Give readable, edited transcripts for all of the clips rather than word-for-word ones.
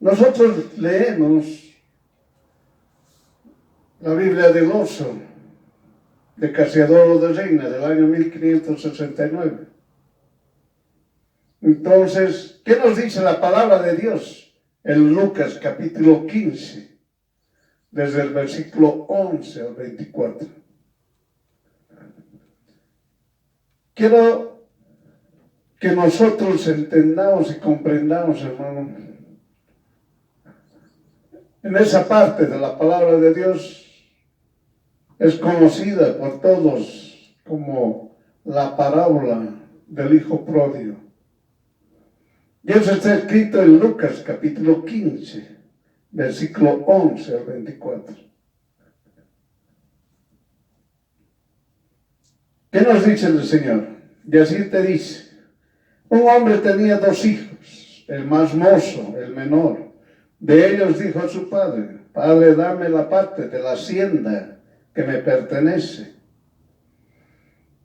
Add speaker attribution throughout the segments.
Speaker 1: Nosotros leemos la Biblia del Oso de Casiodoro de Reina del año 1569. Entonces, ¿qué nos dice la palabra de Dios en Lucas capítulo 15, desde el versículo 11 al 24? Quiero que nosotros entendamos y comprendamos, hermano, en esa parte de la palabra de Dios es conocida por todos como la parábola del hijo pródigo. Y eso está escrito en Lucas capítulo 15, versículo 11 al 24. ¿Qué nos dice el Señor? Y así te dice: un hombre tenía 2 hijos, el más mozo, el menor. De ellos dijo a su padre: Padre, dame la parte de la hacienda que me pertenece.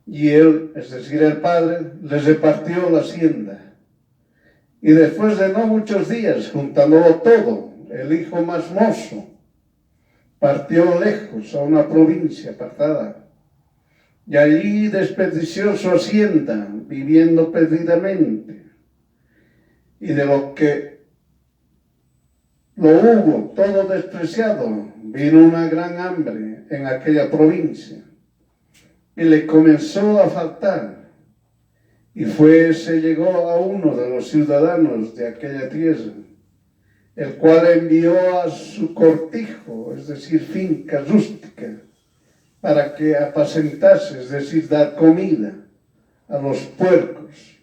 Speaker 1: Y él, es decir, el padre, les repartió la hacienda. Y después de no muchos días, juntándolo todo, el hijo más mozo partió lejos a una provincia apartada. Y allí desperdició su hacienda, viviendo perdidamente. Y de lo que lo hubo todo despreciado, vino una gran hambre en aquella provincia. Y le comenzó a faltar. Y se llegó a uno de los ciudadanos de aquella tierra, el cual envió a su cortijo, es decir, finca rústica, para que apacentase, es decir, dar comida a los puercos.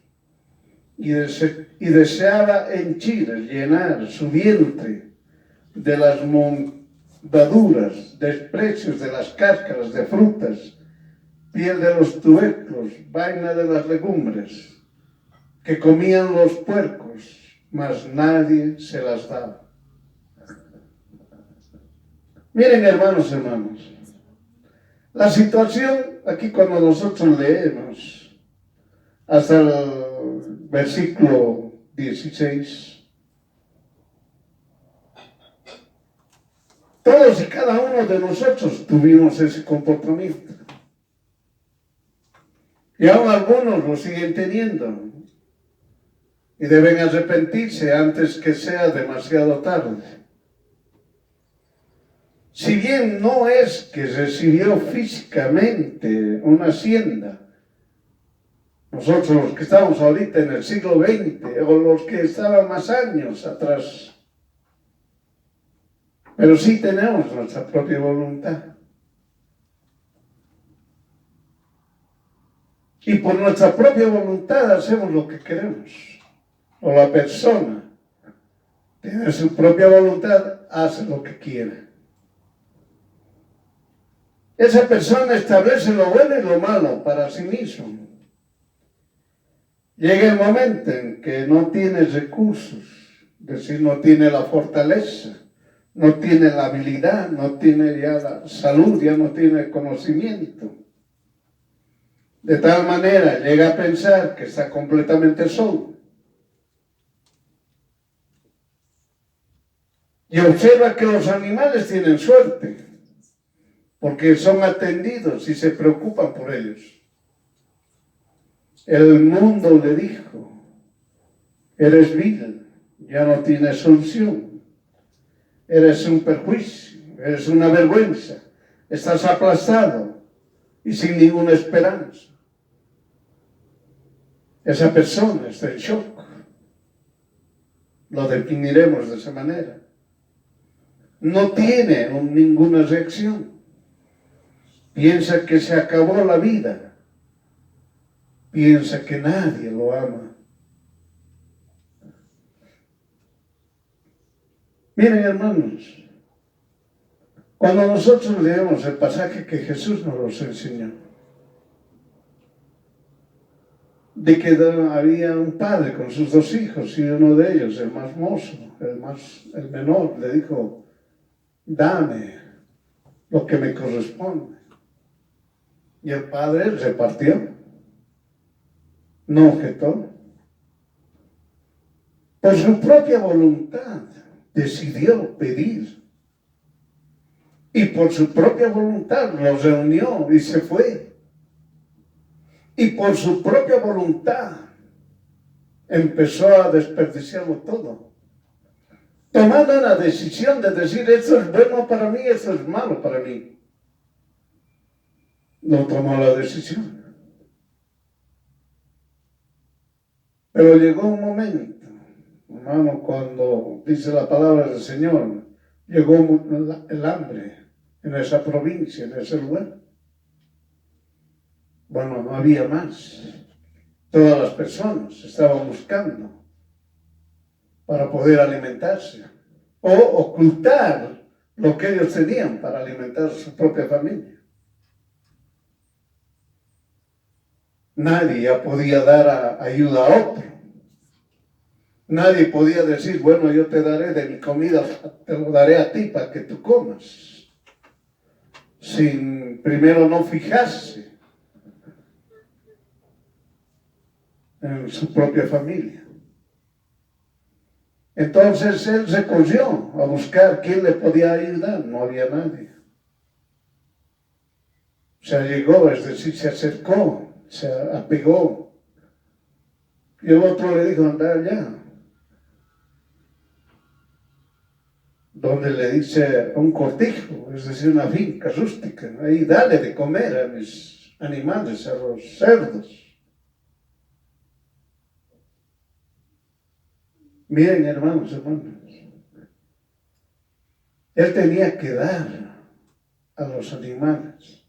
Speaker 1: Y deseaba henchir, llenar su vientre de las mondaduras, desprecios de las cáscaras de frutas, piel de los tubérculos, vaina de las legumbres, que comían los puercos, mas nadie se las daba. Miren, hermanos, la situación aquí cuando nosotros leemos hasta el versículo 16, todos y cada uno de nosotros tuvimos ese comportamiento. Y aún algunos lo siguen teniendo. Y deben arrepentirse antes que sea demasiado tarde. Si bien no es que recibió físicamente una hacienda, nosotros los que estamos ahorita en el siglo XX, o los que estaban más años atrás, pero sí tenemos nuestra propia voluntad. Y por nuestra propia voluntad hacemos lo que queremos. O la persona tiene su propia voluntad, hace lo que quiere. Esa persona establece lo bueno y lo malo para sí mismo. Llega el momento en que no tiene recursos, es decir, no tiene la fortaleza, no tiene la habilidad, no tiene ya la salud, ya no tiene el conocimiento. De tal manera llega a pensar que está completamente solo. Y observa que los animales tienen suerte, porque son atendidos y se preocupan por ellos. El mundo le dijo: eres vil, ya no tienes solución, eres un perjuicio, eres una vergüenza, estás aplastado y sin ninguna esperanza. Esa persona está en shock. Lo definiremos de esa manera. No tiene ninguna reacción. Piensa que se acabó la vida. Piensa que nadie lo ama. Miren, hermanos, cuando nosotros leemos el pasaje que Jesús nos enseñó, de que había un padre con sus 2 hijos y uno de ellos, el más mozo, el menor, le dijo: dame lo que me corresponde. Y el padre repartió, no objetó. Por su propia voluntad, decidió pedir. Y por su propia voluntad los reunió y se fue. Y por su propia voluntad empezó a desperdiciarlo todo. Tomando la decisión de decir, esto es bueno para mí, esto es malo para mí. No tomó la decisión. Pero llegó un momento, hermano, cuando dice la palabra del Señor, llegó el hambre en esa provincia, en ese lugar. Bueno, no había más. Todas las personas estaban buscando para poder alimentarse o ocultar lo que ellos tenían para alimentar a su propia familia. Nadie podía dar ayuda a otro. Nadie podía decir, bueno, yo te daré de mi comida, te lo daré a ti para que tú comas. Sin primero no fijarse en su propia familia. Entonces él se corrió a buscar quién le podía ayudar. No había nadie. Se allegó, es decir, se acercó, se apegó. Y el otro le dijo, anda allá. Donde le dice un cortijo, es decir, una finca rústica. Ahí dale de comer a mis animales, a los cerdos. Miren, hermanos, él tenía que dar a los animales.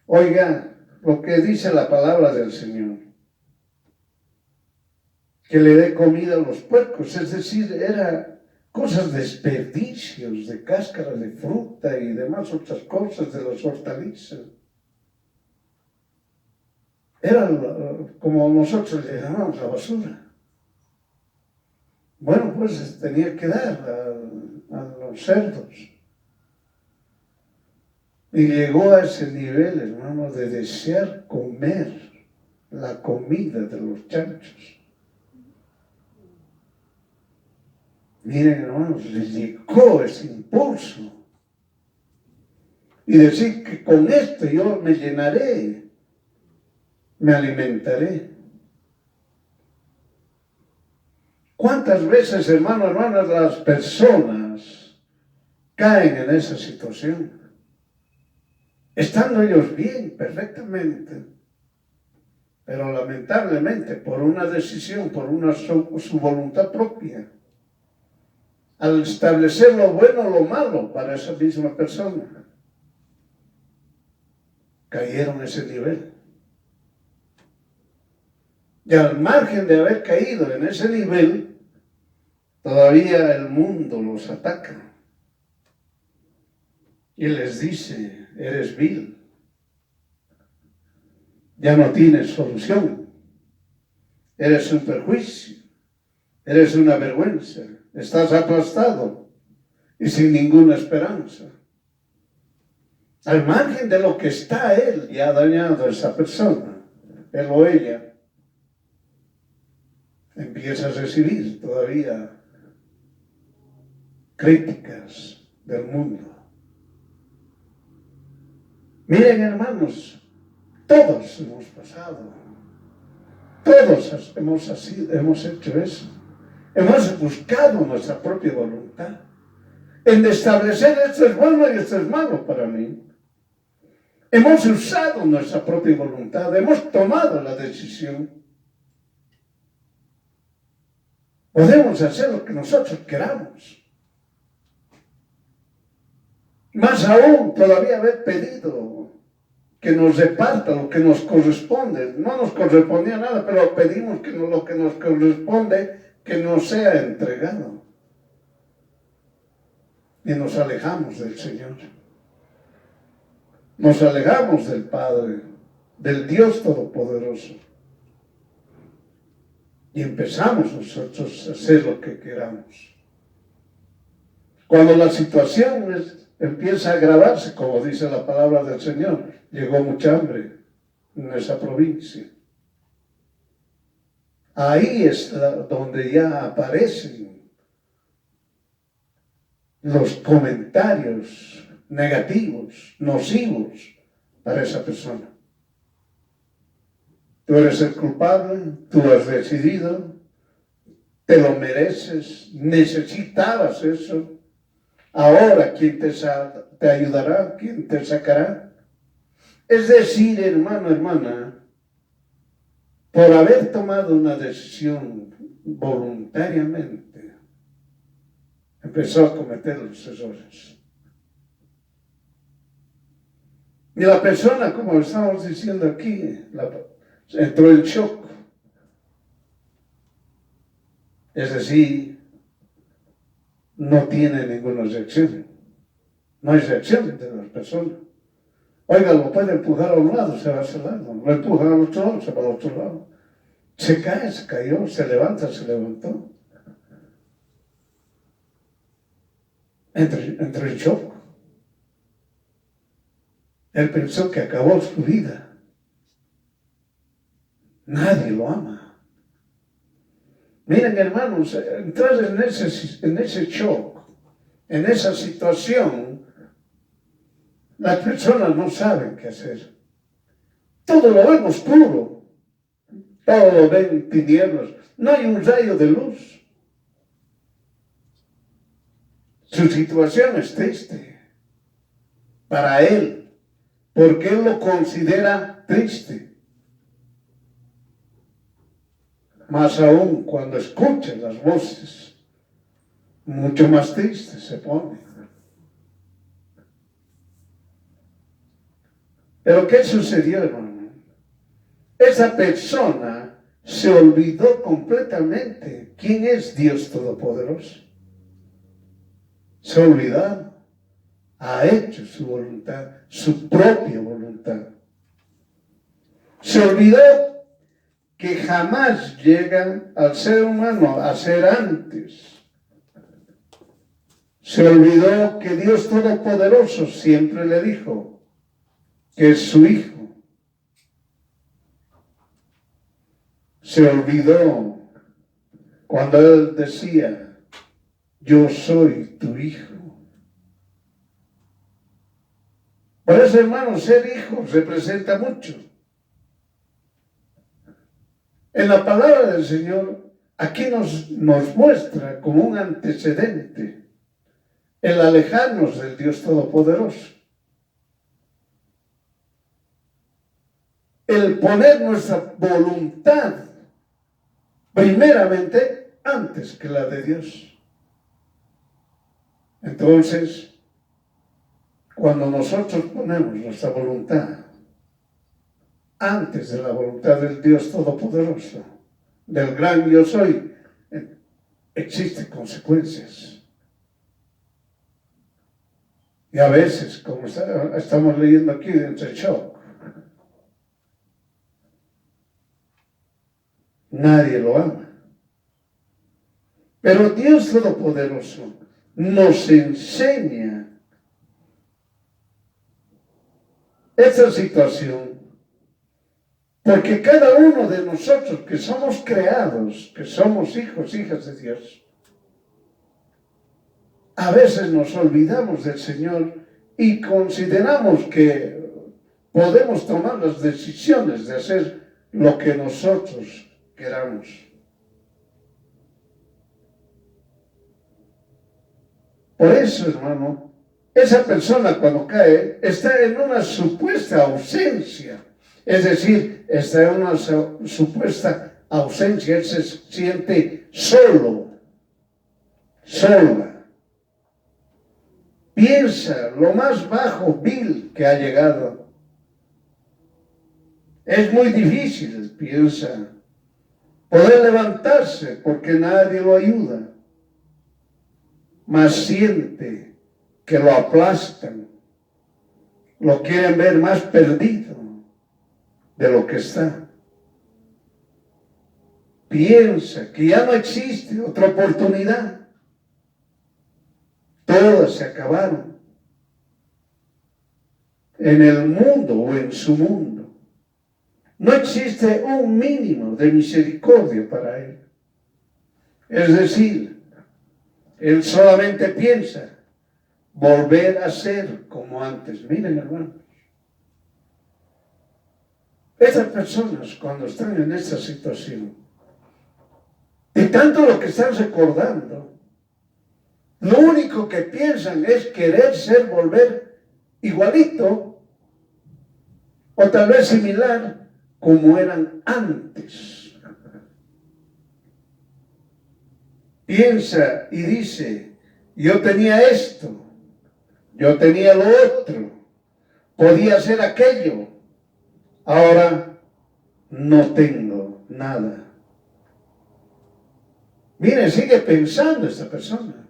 Speaker 1: Oiga lo que dice la palabra del Señor, que le dé comida a los puercos, es decir, era cosas, desperdicios de cáscara de fruta y demás otras cosas de las hortalizas. Era como nosotros le llamamos la basura. Bueno, pues tenía que dar a los cerdos. Y llegó a ese nivel, hermano, de desear comer la comida de los chanchos. Miren, hermanos, le llegó ese impulso. Y decir que con esto yo me llenaré, me alimentaré. ¿Cuántas veces, hermanas, las personas caen en esa situación? Estando ellos bien, perfectamente, pero lamentablemente por una decisión, por su voluntad propia, al establecer lo bueno o lo malo para esa misma persona, cayeron a ese nivel. Y al margen de haber caído en ese nivel, todavía el mundo los ataca. Y les dice, eres vil. Ya no tienes solución. Eres un perjuicio. Eres una vergüenza. Estás aplastado y sin ninguna esperanza. Al margen de lo que está él ya dañado a esa persona, él o ella, empieza a recibir todavía críticas del mundo. Miren, hermanos, todos hemos pasado, todos hemos hecho eso. Hemos buscado nuestra propia voluntad en establecer esto es bueno y esto es malo para mí. Hemos usado nuestra propia voluntad, hemos tomado la decisión. Podemos hacer lo que nosotros queramos. Más aún, todavía haber pedido que nos reparta lo que nos corresponde. No nos correspondía nada, pero pedimos que lo que nos corresponde, que nos sea entregado. Y nos alejamos del Señor. Nos alejamos del Padre, del Dios Todopoderoso. Y empezamos nosotros a hacer lo que queramos. Cuando la situación empieza a agravarse, como dice la palabra del Señor, llegó mucha hambre en esa provincia. Ahí es donde ya aparecen los comentarios negativos, nocivos para esa persona. Tú eres el culpable, tú has decidido, te lo mereces, necesitabas eso. Ahora, ¿quién te ayudará? ¿Quién te sacará? Es decir, hermano, hermana, por haber tomado una decisión voluntariamente, empezó a cometer los errores. Y la persona, como estamos diciendo aquí, entró en shock. Es decir, no tiene ninguna reacción. No hay reacción de las personas. Oiga, lo puede empujar a un lado, se va a ese lado. Lo empuja al otro lado, se va al otro lado. Se cae, se cayó, se levanta, se levantó. Entró en shock. Él pensó que acabó su vida. Nadie lo ama. Miren, hermanos, entrar en ese shock, en esa situación, las personas no saben qué hacer. Todo lo ven oscuro. Todo lo ven tinieblas. No hay un rayo de luz. Su situación es triste para él, porque él lo considera triste. Más aún cuando escucha las voces, mucho más triste se pone. Pero ¿qué sucedió, hermano? Esa persona se olvidó completamente quién es Dios Todopoderoso. Se olvidó, ha hecho su voluntad, su propia voluntad. Se olvidó que jamás llegan al ser humano a ser antes. Se olvidó que Dios Todopoderoso siempre le dijo que es su hijo. Se olvidó cuando él decía, yo soy tu hijo. Por eso, hermanos, ser hijo representa mucho. En la palabra del Señor, aquí nos muestra como un antecedente el alejarnos del Dios Todopoderoso. El poner nuestra voluntad primeramente antes que la de Dios. Entonces, cuando nosotros ponemos nuestra voluntad antes de la voluntad del Dios Todopoderoso, del gran yo soy, existen consecuencias. Y a veces, como estamos leyendo aquí, entre shock, nadie lo ama. Pero Dios Todopoderoso nos enseña esta situación porque cada uno de nosotros que somos creados, que somos hijos, hijas de Dios, a veces nos olvidamos del Señor y consideramos que podemos tomar las decisiones de hacer lo que nosotros queramos. Por eso, hermano, esa persona cuando cae está en una supuesta ausencia. Es decir, está en una supuesta ausencia. Él se siente solo, sola. Piensa lo más bajo, vil que ha llegado. Es muy difícil, piensa, poder levantarse porque nadie lo ayuda. Mas siente que lo aplastan, lo quieren ver más perdido de lo que está. Piensa que ya no existe otra oportunidad. Todas se acabaron en el mundo o en su mundo. No existe un mínimo de misericordia para él. Es decir, él solamente piensa volver a ser como antes. Miren, hermanos, estas personas cuando están en esta situación, de tanto lo que están recordando, lo único que piensan es querer volver igualito o tal vez similar como eran antes. Piensa y dice, yo tenía esto, yo tenía lo otro, podía hacer aquello, ahora no tengo nada. Mire, sigue pensando esta persona.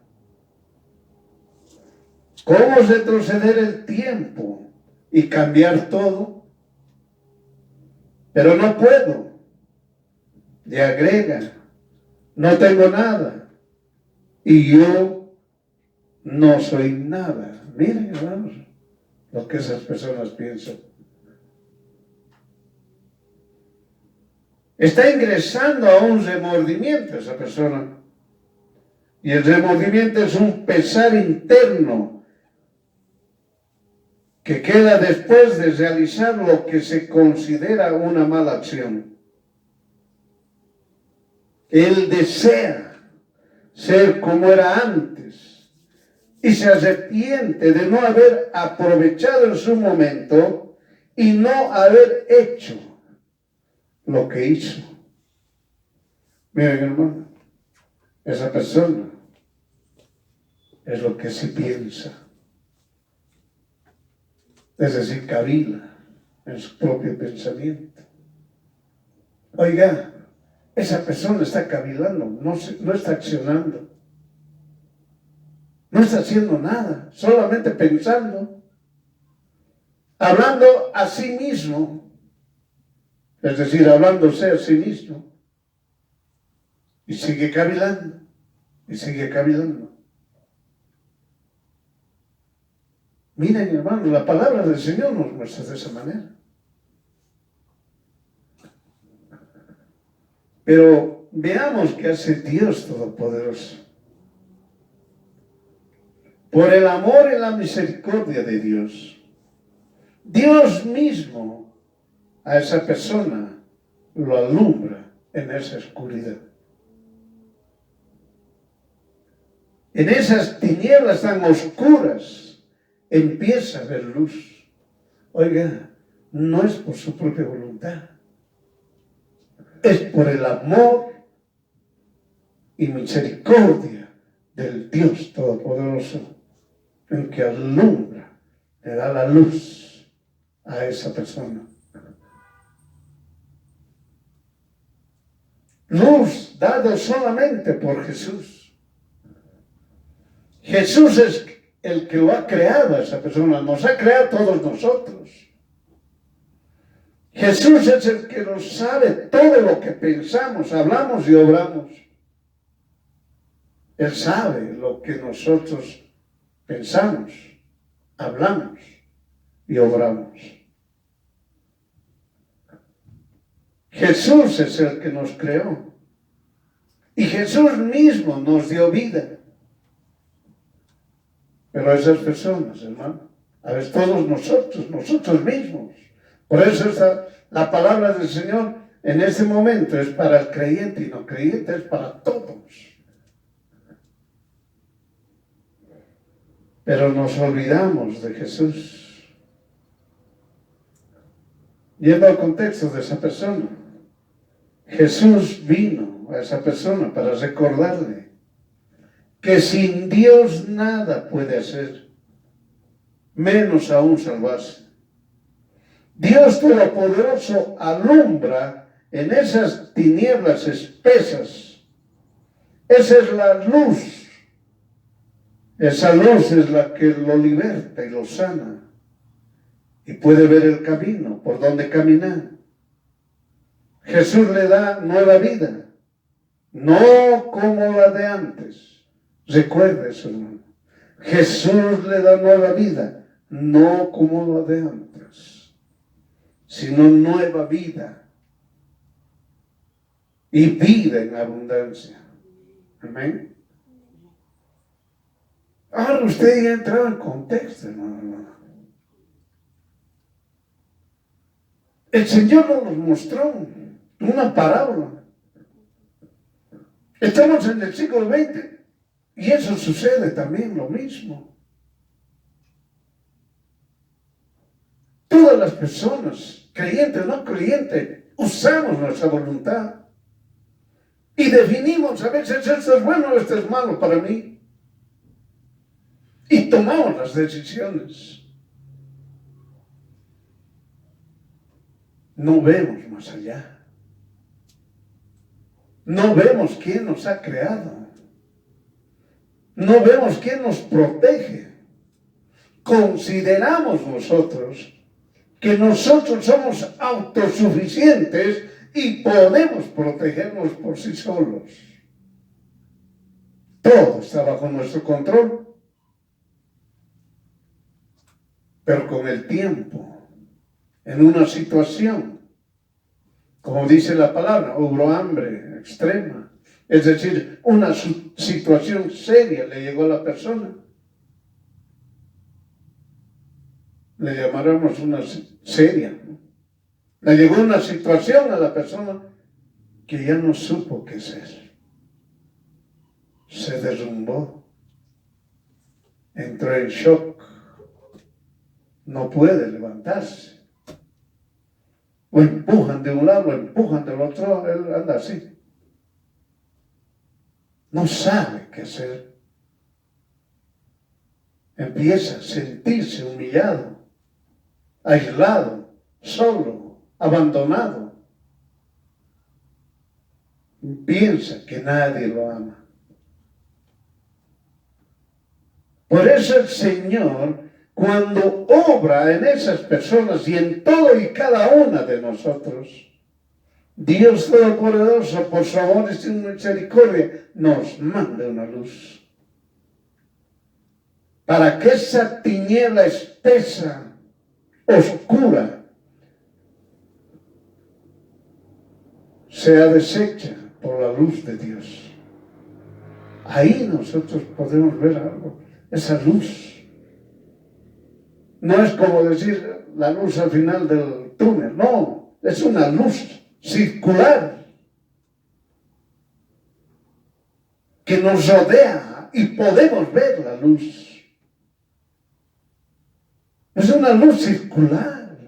Speaker 1: ¿Cómo retroceder el tiempo y cambiar todo? Pero no puedo. Le agrega, no tengo nada. Y yo no soy nada. Miren, hermanos, lo que esas personas piensan. Está ingresando a un remordimiento esa persona. Y el remordimiento es un pesar interno que queda después de realizar lo que se considera una mala acción. Él desea ser como era antes y se arrepiente de no haber aprovechado en su momento y no haber hecho lo que hizo. Miren, hermano, esa persona es lo que sí piensa. Es decir, cavila en su propio pensamiento. Oiga, esa persona está cavilando, no está accionando. No está haciendo nada, solamente pensando, hablando a sí mismo, es decir, hablándose a sí mismo. Y sigue cavilando, y sigue cavilando. Miren, hermanos, la palabra del Señor nos muestra de esa manera. Pero veamos qué hace Dios Todopoderoso. Por el amor y la misericordia de Dios, Dios mismo a esa persona lo alumbra en esa oscuridad. En esas tinieblas tan oscuras empieza a ver luz. Oiga, no es por su propia voluntad, es por el amor y misericordia del Dios Todopoderoso en que alumbra, le da la luz a esa persona. Luz dada solamente por Jesús. Jesús es el que lo ha creado a esa persona, nos ha creado a todos nosotros. Jesús es el que nos sabe todo lo que pensamos, hablamos y obramos. Él sabe lo que nosotros pensamos, hablamos y obramos. Jesús es el que nos creó. Y Jesús mismo nos dio vida. Pero esas personas, hermano, a veces todos nosotros mismos. Por eso la palabra del Señor en este momento es para el creyente y no creyente, es para todos. Pero nos olvidamos de Jesús. Yendo al contexto de esa persona, Jesús vino a esa persona para recordarle que sin Dios nada puede hacer, menos aún salvarse. Dios Todopoderoso alumbra en esas tinieblas espesas. Esa es la luz. Esa luz es la que lo liberta y lo sana. Y puede ver el camino por donde caminar. Jesús le da nueva vida. No como la de antes. Recuerde eso, hermano. Jesús le da nueva vida. No como la de antes, sino nueva vida. Y vida en abundancia. Amén. Ahora Pero usted ya entraba en contexto, hermano. El Señor nos mostró una parábola. Estamos en el siglo XX y eso sucede también lo mismo. Todas las personas, creyentes, no creyentes, usamos nuestra voluntad y definimos a veces esto es bueno o esto es malo para mí. Y tomamos las decisiones. No vemos más allá. No vemos quién nos ha creado. No vemos quién nos protege. Consideramos nosotros que nosotros somos autosuficientes y podemos protegernos por sí solos. Todo está bajo nuestro control. Pero con el tiempo, en una situación, como dice la palabra, hubo hambre extrema. Es decir, una situación seria le llegó a la persona. Le llamaremos una seria, ¿no? Le llegó una situación a la persona que ya no supo qué hacer. Se derrumbó. Entró en shock. No puede levantarse. O empujan de un lado, o empujan del otro, él anda así. No sabe qué hacer. Empieza a sentirse humillado, aislado, solo, abandonado. Piensa que nadie lo ama. Por eso el Señor, cuando obra en esas personas y en todo y cada una de nosotros, Dios Todopoderoso, por su amor y su misericordia, nos manda una luz. Para que esa tiniebla espesa, oscura, sea deshecha por la luz de Dios. Ahí nosotros podemos ver algo, esa luz. No es como decir la luz al final del túnel, no, es una luz circular que nos rodea y podemos ver la luz. Es una luz circular,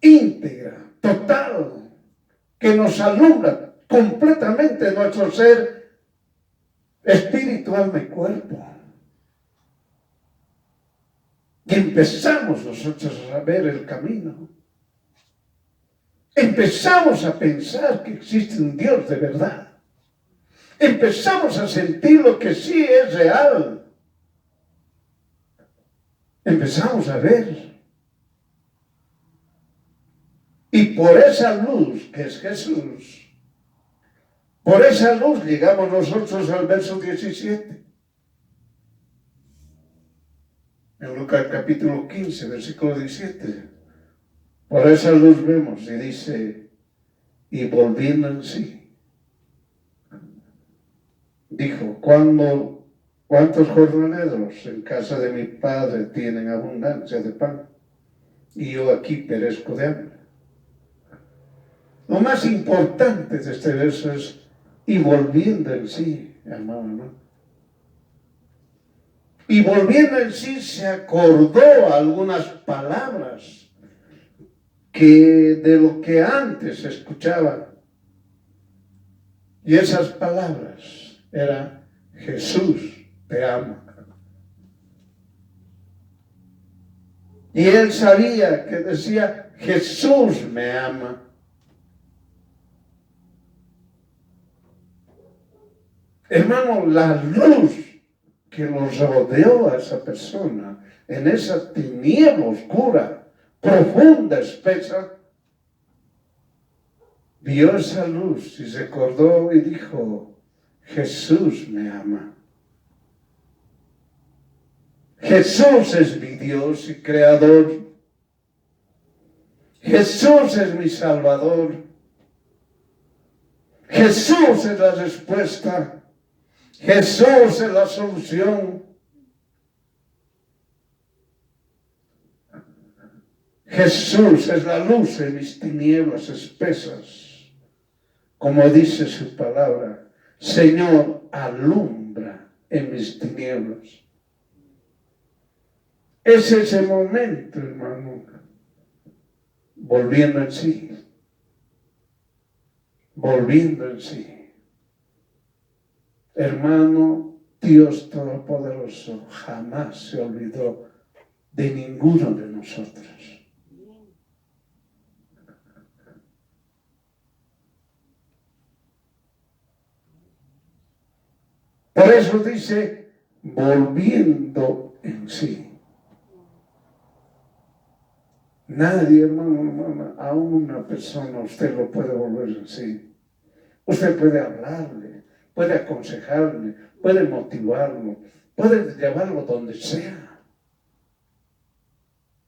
Speaker 1: íntegra, total, que nos alumbra completamente nuestro ser espíritu, alma y cuerpo. Y empezamos nosotros a ver el camino. Empezamos a pensar que existe un Dios de verdad. Empezamos a sentir lo que sí es real. Empezamos a ver. Y por esa luz que es Jesús, por esa luz llegamos nosotros al verso 17. En Lucas capítulo 15, versículo 17. Por esa luz vemos y dice, y volviendo en sí, dijo, ¿cuántos jornaleros en casa de mi padre tienen abundancia de pan? Y yo aquí perezco de hambre. Lo más importante de este verso es, y volviendo en sí, hermano, ¿no? Y volviendo en sí se acordó algunas palabras que de lo que antes escuchaba. Y esas palabras eran, Jesús te ama. Y él sabía que decía, Jesús me ama. Hermano, la luz que los rodeó a esa persona en esa tiniebla oscura, profunda, espesa, vio esa luz y se acordó y dijo, Jesús me ama. Jesús es mi Dios y Creador. Jesús es mi Salvador. Jesús es la respuesta. Jesús es la solución. Jesús es la luz en mis tinieblas espesas. Como dice su palabra, Señor, alumbra en mis tinieblas. Es ese momento, hermano, volviendo en sí. Volviendo en sí. Hermano, Dios Todopoderoso jamás se olvidó de ninguno de nosotros. Por eso dice, volviendo en sí. Nadie, hermano, hermana, a una persona usted lo puede volver en sí. Usted puede hablarle, puede aconsejarle, puede motivarlo, puede llevarlo donde sea.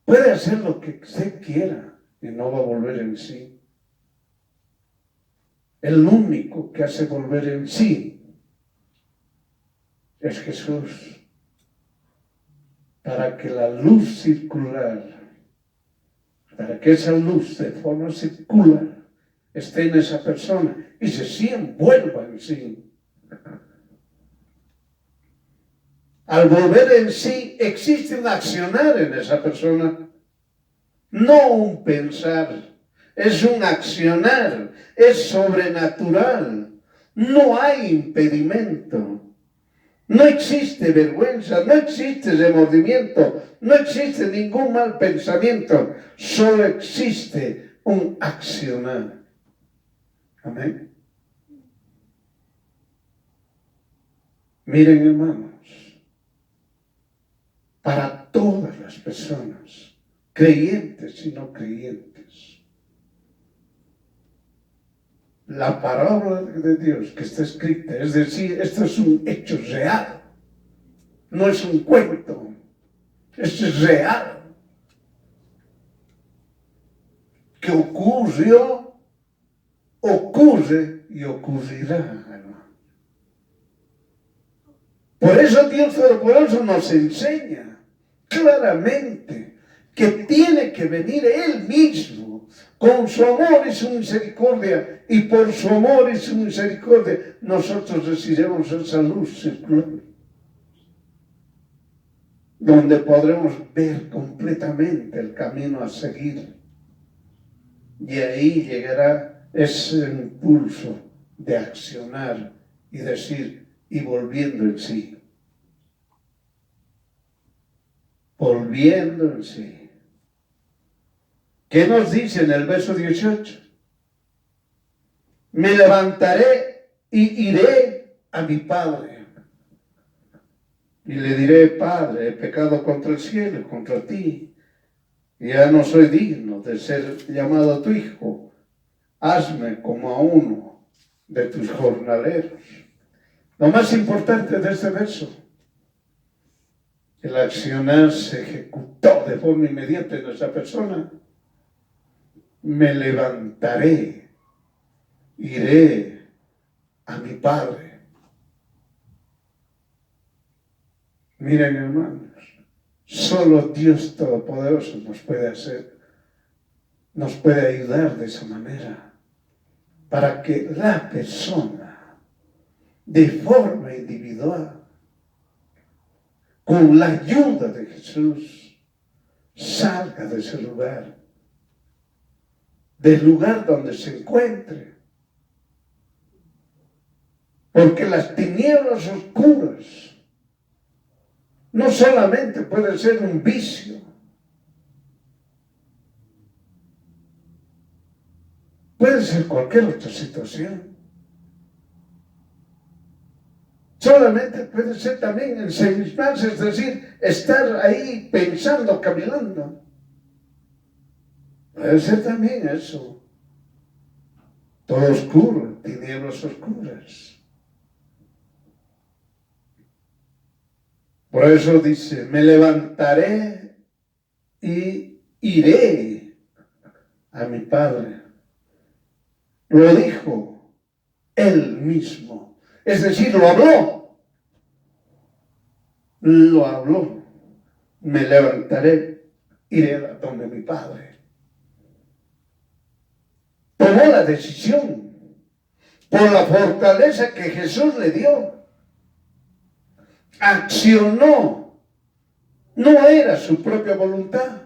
Speaker 1: Puede hacer lo que usted quiera y no va a volver en sí. El único que hace volver en sí es Jesús. Para que la luz circular, para que esa luz de forma circular esté en esa persona y se envuelva en sí. Al volver en sí existe un accionar en esa persona, no un pensar, es un accionar, es sobrenatural, no hay impedimento. No existe vergüenza, no existe remordimiento, no existe ningún mal pensamiento, solo existe un accionar. Amén. Miren, hermanos, para todas las personas, creyentes y no creyentes, la palabra de Dios que está escrita, es decir, esto es un hecho real, no es un cuento, esto es real, que ocurrió, ocurre y ocurrirá, hermano. Por eso Dios Todopoderoso nos enseña claramente que tiene que venir Él mismo con su amor y su misericordia, y por su amor y su misericordia nosotros recibiremos esa luz circular, donde podremos ver completamente el camino a seguir, y ahí llegará ese impulso de accionar y decir, y volviendo en sí. Volviendo en sí. ¿Qué nos dice en el verso 18? Me levantaré y iré a mi Padre. Y le diré, Padre, he pecado contra el cielo, contra ti. Y ya no soy digno de ser llamado tu hijo. Hazme como a uno de tus jornaleros. Lo más importante de este verso, el accionar se ejecutó de forma inmediata en esa persona. Me levantaré, iré a mi Padre. Miren, hermanos, solo Dios Todopoderoso nos puede ayudar de esa manera, para que la persona, de forma individual, con la ayuda de Jesús, salga de ese lugar, del lugar donde se encuentre. Porque las tinieblas oscuras no solamente pueden ser un vicio, puede ser cualquier otra situación. Solamente puede ser también ensimismarse, es decir, estar ahí pensando, caminando. Puede ser también eso. Todo oscuro, tinieblas oscuras. Por eso dice, me levantaré y iré a mi Padre. Lo dijo Él mismo. Es decir, lo habló. lo habló. Me levantaré, iré a donde mi Padre. Tomó la decisión por la fortaleza que Jesús le dio. Accionó. No era su propia voluntad.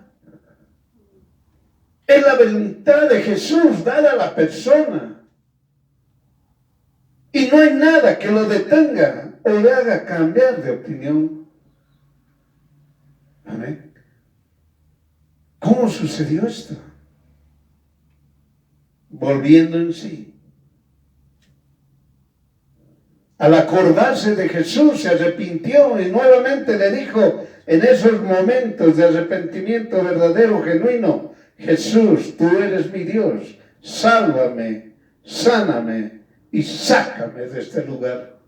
Speaker 1: Es la voluntad de Jesús dada a la persona. Y no hay nada que lo detenga o le haga cambiar de opinión. Amén. ¿Cómo sucedió esto? Volviendo en sí. Al acordarse de Jesús, se arrepintió y nuevamente le dijo en esos momentos de arrepentimiento verdadero, genuino: Jesús, tú eres mi Dios, sálvame, sáname y sácame de este lugar.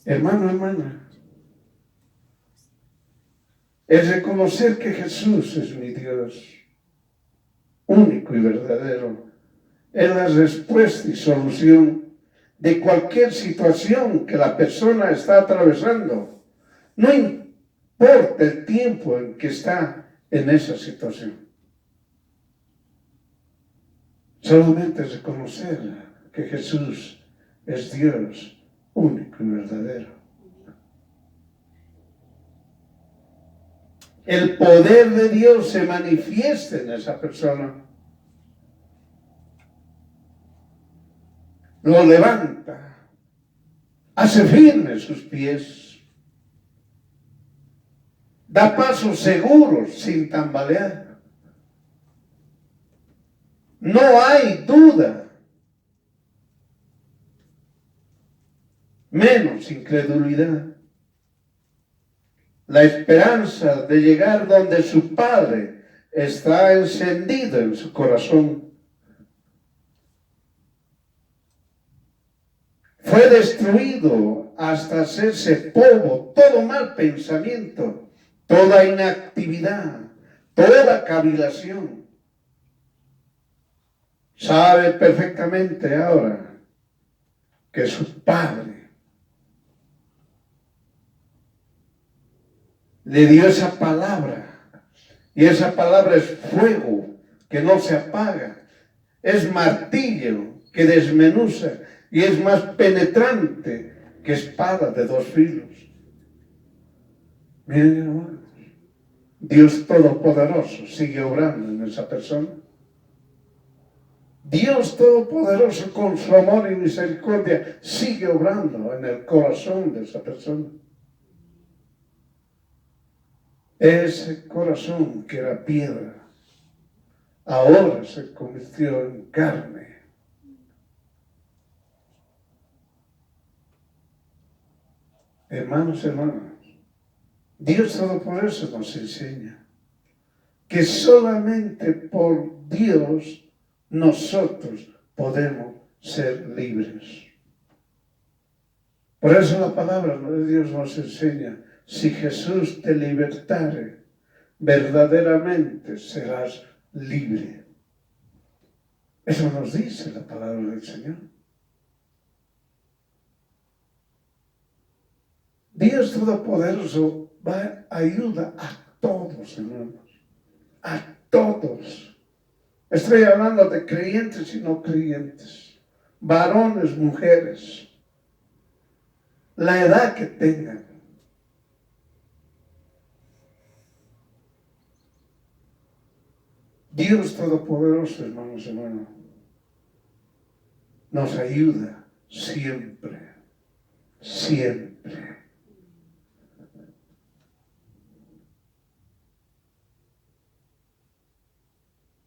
Speaker 1: Hermano, hermana, es reconocer que Jesús es mi Dios, único y verdadero. Es la respuesta y solución de cualquier situación que la persona está atravesando. No importa el tiempo en que está en esa situación. Solamente reconocer que Jesús es Dios único y verdadero. El poder de Dios se manifiesta en esa persona. Lo levanta, hace firmes sus pies, da pasos seguros sin tambalear. No hay duda, menos incredulidad. La esperanza de llegar donde su Padre está encendida en su corazón. Fue destruido hasta hacerse polvo todo mal pensamiento, toda inactividad, toda cavilación. Sabe perfectamente ahora que su Padre le dio esa palabra, y esa palabra es fuego que no se apaga, es martillo que desmenuza y es más penetrante que espada de dos filos. Miren, hermanos, Dios Todopoderoso sigue obrando en esa persona. Dios Todopoderoso, con su amor y misericordia, sigue obrando en el corazón de esa persona. Ese corazón que era piedra, ahora se convirtió en carne. Hermanos, hermanas, Dios Todopoderoso nos enseña que solamente por Dios nosotros podemos ser libres. Por eso la palabra de Dios nos enseña: si Jesús te libertare, verdaderamente serás libre. Eso nos dice la palabra del Señor. Dios Todopoderoso ayuda a todos, hermanos, a todos. Estoy hablando de creyentes y no creyentes, varones, mujeres, la edad que tengan. Dios Todopoderoso, hermanos y hermanas, nos ayuda siempre, siempre.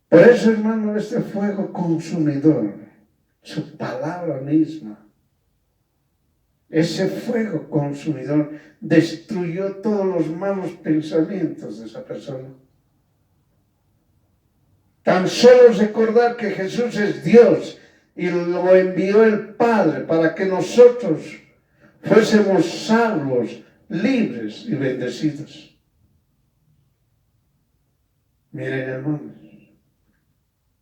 Speaker 1: Por eso, hermano, este fuego consumidor, su palabra misma, ese fuego consumidor destruyó todos los malos pensamientos de esa persona. Tan solo recordar que Jesús es Dios y lo envió el Padre para que nosotros fuésemos salvos, libres y bendecidos. Miren, hermanos,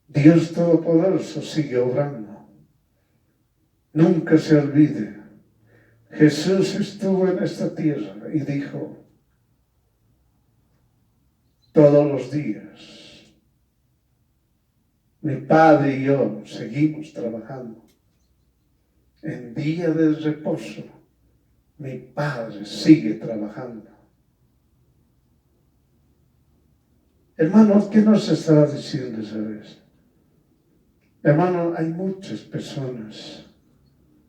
Speaker 1: Dios Todopoderoso sigue obrando. Nunca se olvide, Jesús estuvo en esta tierra y dijo, todos los días, mi Padre y yo seguimos trabajando. En día de reposo, mi Padre sigue trabajando. Hermanos, ¿qué nos estará diciendo esa vez? Hermano, hay muchas personas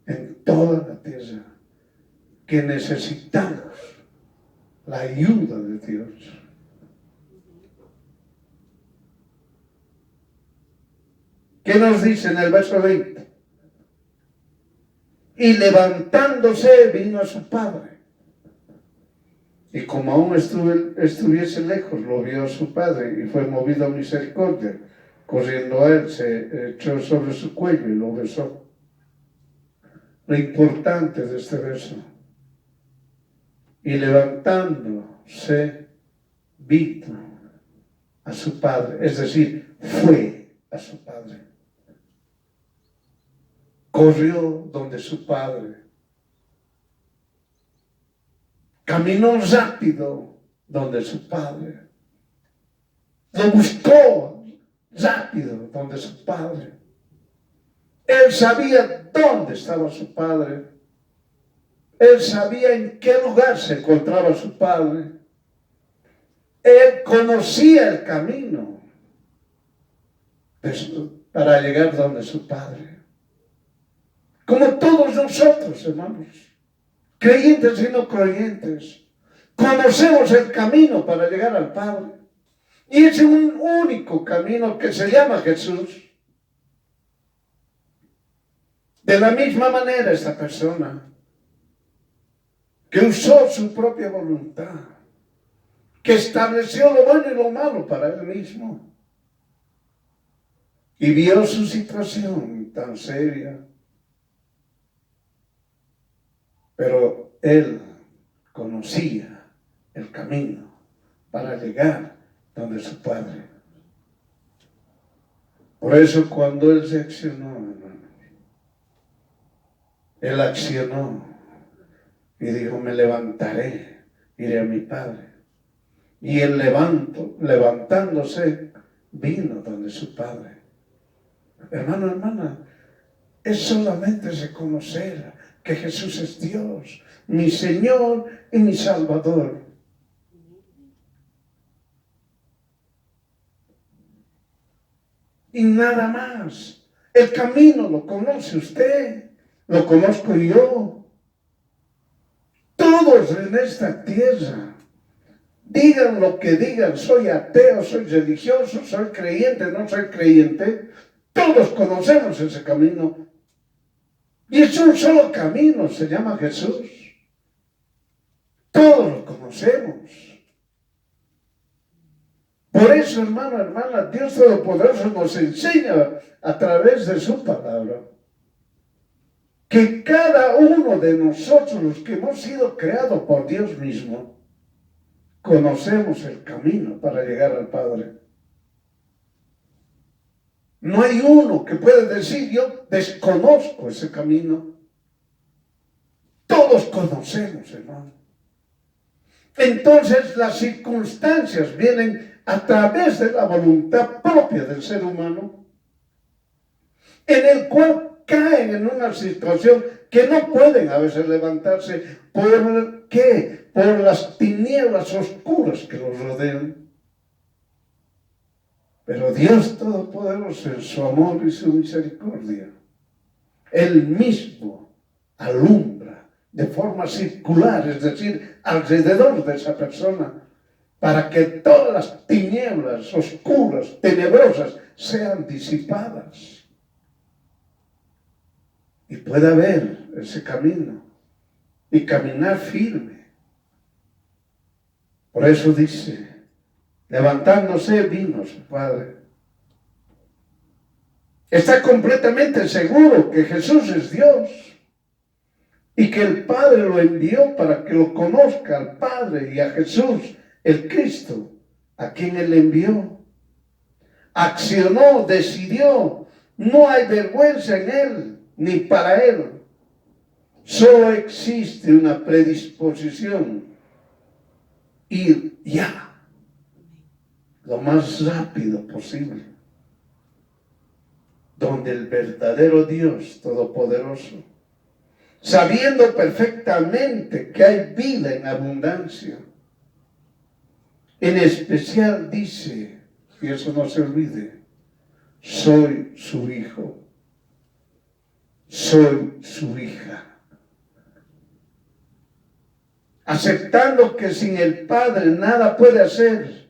Speaker 1: en toda la tierra que necesitamos la ayuda de Dios. ¿Qué nos dice en el verso 20? Y levantándose vino a su padre. Y como aún estuviese lejos, lo vio a su padre y fue movido a misericordia. Corriendo a él, se echó sobre su cuello y lo besó. Lo importante de este verso. Y levantándose, vino a su padre. Es decir, fue a su padre. Corrió donde su padre. Caminó rápido donde su padre. Lo buscó rápido donde su padre. Él sabía dónde estaba su padre. Él sabía en qué lugar se encontraba su padre. Él conocía el camino para llegar donde su padre. Como todos nosotros, hermanos, creyentes y no creyentes, conocemos el camino para llegar al Padre. Y es un único camino que se llama Jesús. De la misma manera esta persona que usó su propia voluntad, que estableció lo bueno y lo malo para él mismo, y vio su situación tan seria, pero él conocía el camino para llegar donde su padre. Por eso cuando él se accionó, hermanos, él accionó y dijo, me levantaré, iré a mi padre. Y él levantándose, vino donde su padre. Hermano, hermana, es solamente reconocer que Jesús es Dios, mi Señor y mi Salvador. Y nada más. El camino lo conoce usted, lo conozco yo. Todos en esta tierra, digan lo que digan, soy ateo, soy religioso, soy creyente, no soy creyente, todos conocemos ese camino. Y es un solo camino, se llama Jesús. Todos lo conocemos. Por eso, hermano, hermana, Dios Todopoderoso nos enseña a través de su palabra que cada uno de nosotros, los que hemos sido creados por Dios mismo, conocemos el camino para llegar al Padre. No hay uno que pueda decir, yo desconozco ese camino. Todos conocemos, hermano. Entonces las circunstancias vienen a través de la voluntad propia del ser humano, en el cual caen en una situación que no pueden a veces levantarse. ¿Por qué? Por las tinieblas oscuras que los rodean. Pero Dios Todopoderoso, en su amor y su misericordia, Él mismo alumbra de forma circular, es decir, alrededor de esa persona, para que todas las tinieblas oscuras, tenebrosas, sean disipadas. Y pueda ver ese camino y caminar firme. Por eso dice, levantándose vino su padre. Está completamente seguro que Jesús es Dios y que el Padre lo envió para que lo conozca al Padre y a Jesús, el Cristo, a quien Él envió. Accionó, decidió, no hay vergüenza en Él. ni para Él. Solo existe una predisposición. Ir ya, lo más rápido posible, donde el verdadero Dios Todopoderoso, sabiendo perfectamente que hay vida en abundancia, en especial dice, y eso no se olvide, soy su hijo, soy su hija. Aceptando que sin el Padre nada puede hacer,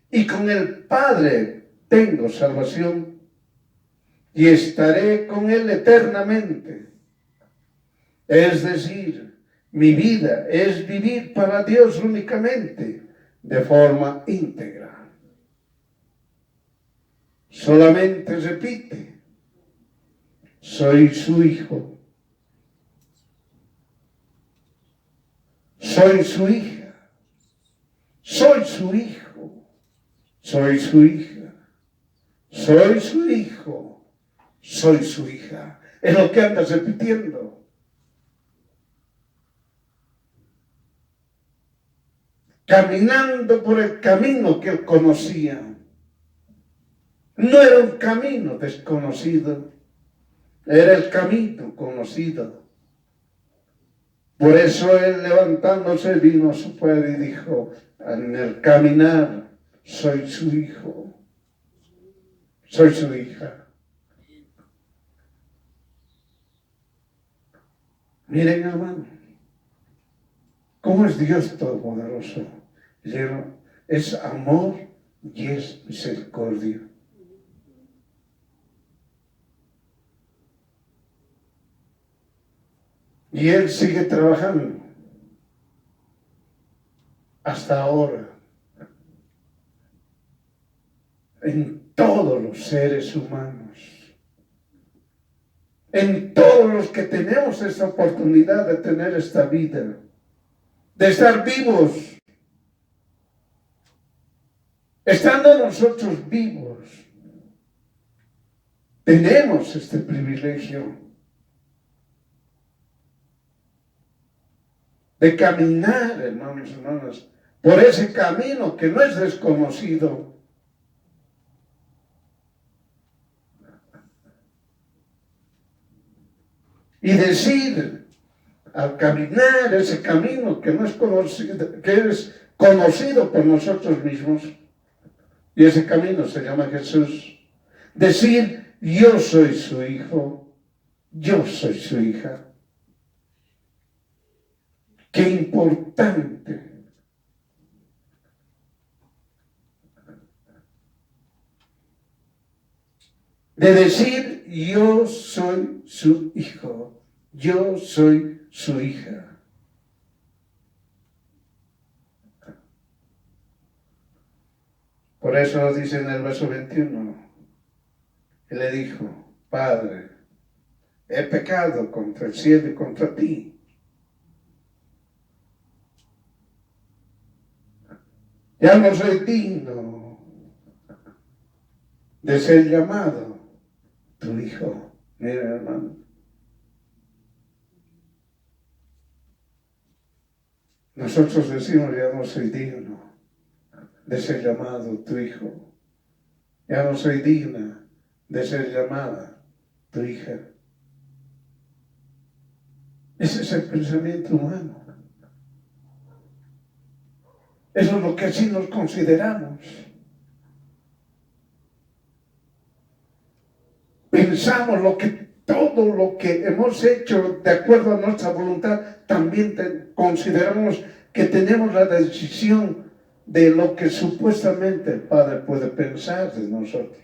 Speaker 1: y con el Padre tengo salvación, y estaré con Él eternamente. Es decir, mi vida es vivir para Dios únicamente, de forma íntegra. Solamente repite, soy su hijo, soy su hija, soy su hijo, soy su hija, soy su hijo, soy su hija. Es lo que andas repitiendo. Caminando por el camino que él conocía. No era un camino desconocido, era el camino conocido. Por eso él, levantándose, vino a su padre y dijo, en el caminar, soy su hijo, soy su hija. Miren, hermano, cómo es Dios Todopoderoso. Es amor y es misericordia. Y Él sigue trabajando hasta ahora en todos los seres humanos, en todos los que tenemos esta oportunidad de tener esta vida, de estar vivos. Estando nosotros vivos, tenemos este privilegio de caminar, hermanos y hermanas, por ese camino que no es desconocido. Y decir, al caminar ese camino que no es conocido, que es conocido por nosotros mismos, y ese camino se llama Jesús, decir, yo soy su hijo, yo soy su hija. Qué importante. De decir, yo soy su hijo, yo soy su hija. Por eso dice en el verso 21, él le dijo, Padre, he pecado contra el cielo y contra ti. Ya no soy digno de ser llamado tu hijo. Mira, hermano. Nosotros decimos, ya no soy digno de ser llamado tu hijo. Ya no soy digna de ser llamada tu hija. Ese es el pensamiento humano. Eso es lo que así nos consideramos. Pensamos todo lo que hemos hecho de acuerdo a nuestra voluntad, también consideramos que tenemos la decisión de lo que supuestamente el Padre puede pensar de nosotros.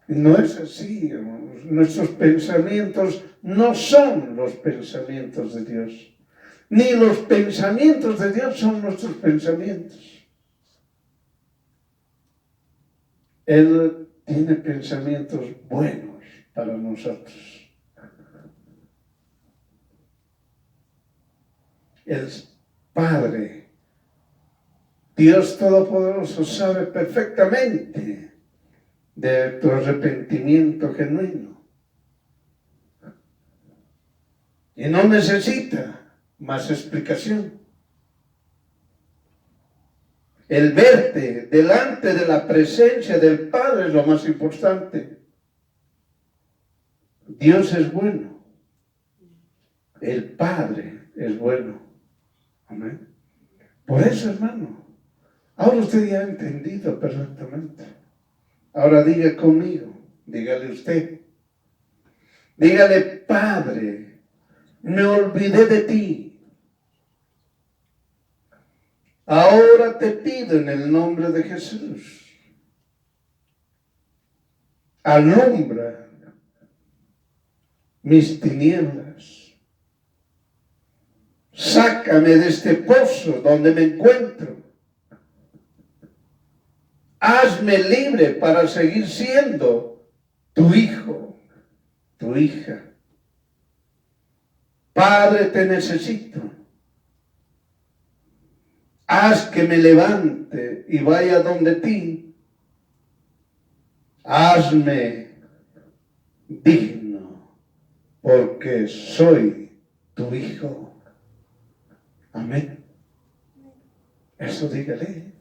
Speaker 1: No es así, hermanos. Nuestros pensamientos no son los pensamientos de Dios. Ni los pensamientos de Dios son nuestros pensamientos. Él tiene pensamientos buenos para nosotros. El Padre, Dios Todopoderoso, sabe perfectamente de tu arrepentimiento genuino. Y no necesita más explicación. El verte delante de la presencia del Padre es lo más importante. Dios es bueno. El Padre es bueno. Amén. Por eso, hermano, ahora usted ya ha entendido perfectamente. Ahora diga conmigo, dígale usted. Dígale, Padre, me olvidé de ti. Ahora te pido en el nombre de Jesús, alumbra mis tinieblas. Sácame de este pozo donde me encuentro. Hazme libre para seguir siendo tu hijo, tu hija. Padre, te necesito. Haz que me levante y vaya donde ti. Hazme digno, porque soy tu hijo. Amén. Eso dígale.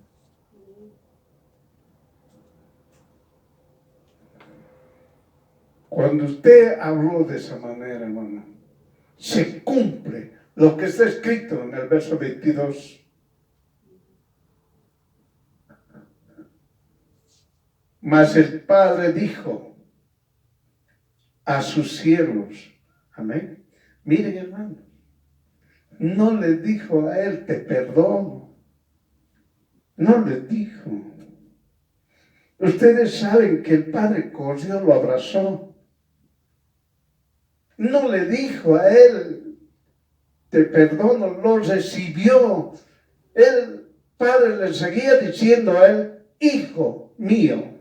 Speaker 1: Cuando usted habló de esa manera, hermano, se cumple lo que está escrito en el verso 22. Mas el Padre dijo a sus siervos, amén. Miren, hermano, no le dijo a él, te perdono. No le dijo. Ustedes saben que el Padre corrió, lo abrazó. No le dijo a él, te perdono, lo recibió. El Padre le seguía diciendo a él, hijo mío.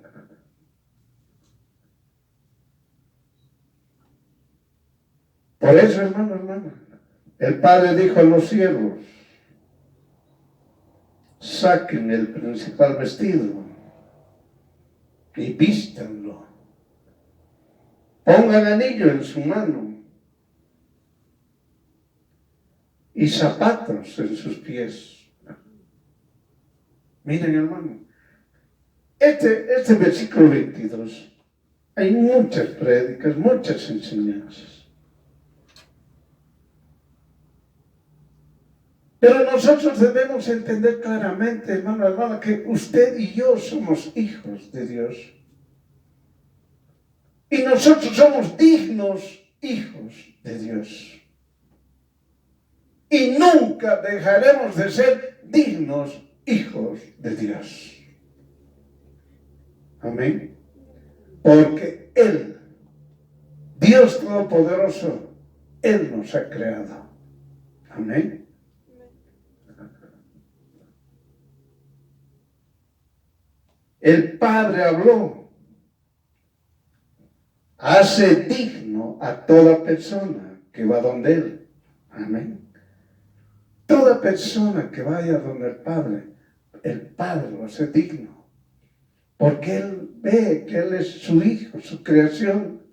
Speaker 1: Por eso, hermano, el Padre dijo a los siervos, saquen el principal vestido y vístanlo. Pongan anillo en su mano y zapatos en sus pies. Miren, hermano, este versículo 22, hay muchas prédicas, muchas enseñanzas. Pero nosotros debemos entender claramente, hermano, que usted y yo somos hijos de Dios. Y nosotros somos dignos hijos de Dios. Y nunca dejaremos de ser dignos hijos de Dios. Amén. Porque Él, Dios Todopoderoso, Él nos ha creado. Amén. El Padre habló, hace digno a toda persona que va donde Él. Amén. Toda persona que vaya donde el Padre lo hace digno. Porque Él ve que Él es su hijo, su creación.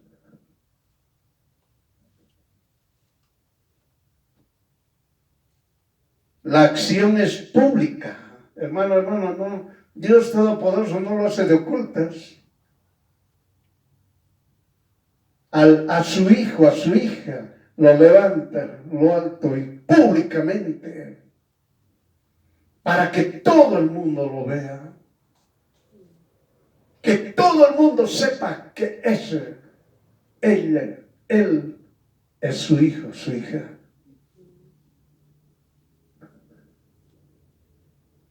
Speaker 1: La acción es pública. Hermano, no. Dios Todopoderoso no lo hace de ocultas. A su hijo, a su hija, lo levanta lo alto y públicamente para que todo el mundo lo vea. Que todo el mundo sepa que él es su hijo, su hija.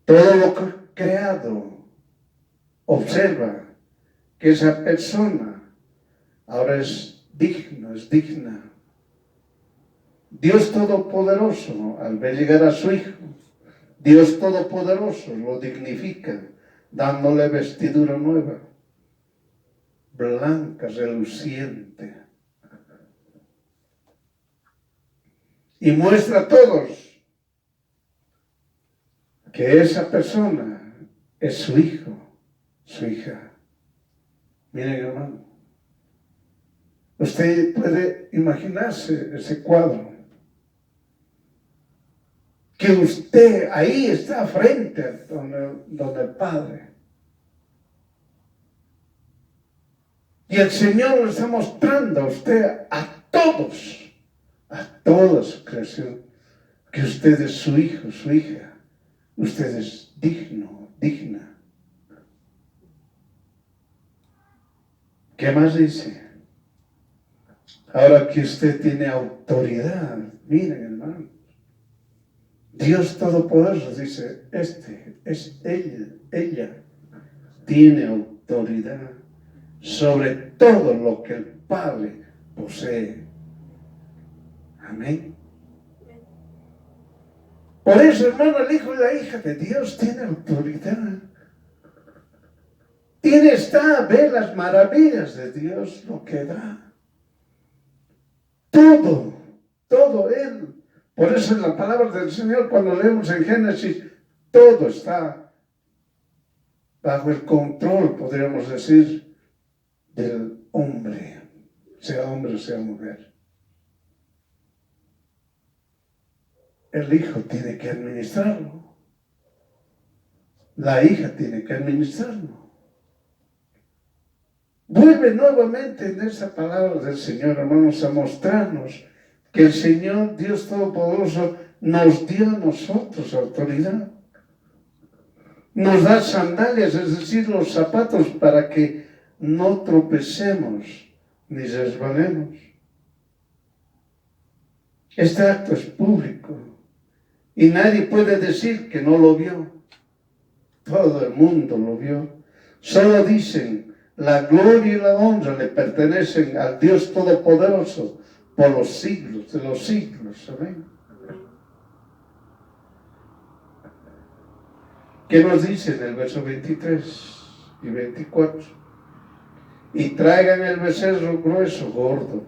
Speaker 1: Todo lo creado observa que esa persona ahora es digno, es digna. Dios Todopoderoso, al ver llegar a su hijo, Dios Todopoderoso lo dignifica, dándole vestidura nueva, blanca, reluciente. Y muestra a todos que esa persona es su hijo, su hija. Miren, hermano, usted puede imaginarse ese cuadro. Que usted ahí está frente a donde el Padre. Y el Señor nos está mostrando a usted, a toda su creación, que usted es su hijo, su hija. Usted es digno, digna. ¿Qué más dice? Ahora que usted tiene autoridad, miren, hermano. Dios Todopoderoso dice, ella tiene autoridad sobre todo lo que el Padre posee. Amén. Por eso, hermano, el hijo y la hija de Dios tiene autoridad. Está a ver las maravillas de Dios, lo que da. Todo Él. Por eso en la palabra del Señor, cuando leemos en Génesis, todo está bajo el control, podríamos decir, del hombre, sea mujer. El hijo tiene que administrarlo. La hija tiene que administrarlo. Vuelve nuevamente en esa palabra del Señor, hermanos, a mostrarnos que el Señor, Dios Todopoderoso, nos dio a nosotros autoridad. Nos da sandalias, es decir, los zapatos, para que no tropecemos ni resbalemos. Este acto es público y nadie puede decir que no lo vio. Todo el mundo lo vio. Solo dicen, la gloria y la honra le pertenecen al Dios Todopoderoso por los siglos de los siglos. Amén. ¿Qué nos dice en el verso 23 y 24? Y traigan el becerro grueso, gordo,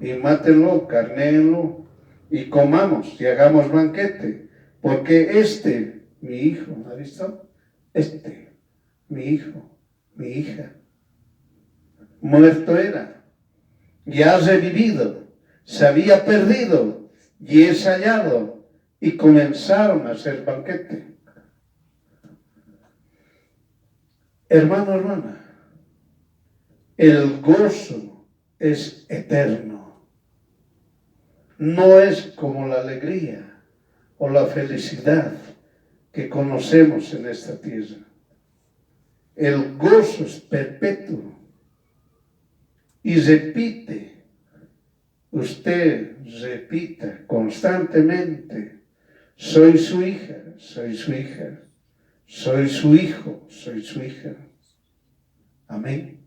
Speaker 1: y mátenlo, carnéenlo, y comamos y hagamos banquete, porque mi hijo, ¿ha visto? Mi hijo, mi hija, muerto era, y ha revivido, se había perdido, y es hallado, y comenzaron a hacer banquete. Hermano, hermana, el gozo es eterno. No es como la alegría o la felicidad que conocemos en esta tierra. El gozo es perpetuo. Y usted repita constantemente, soy su hija, soy su hija, soy su hijo, soy su hija. Amén.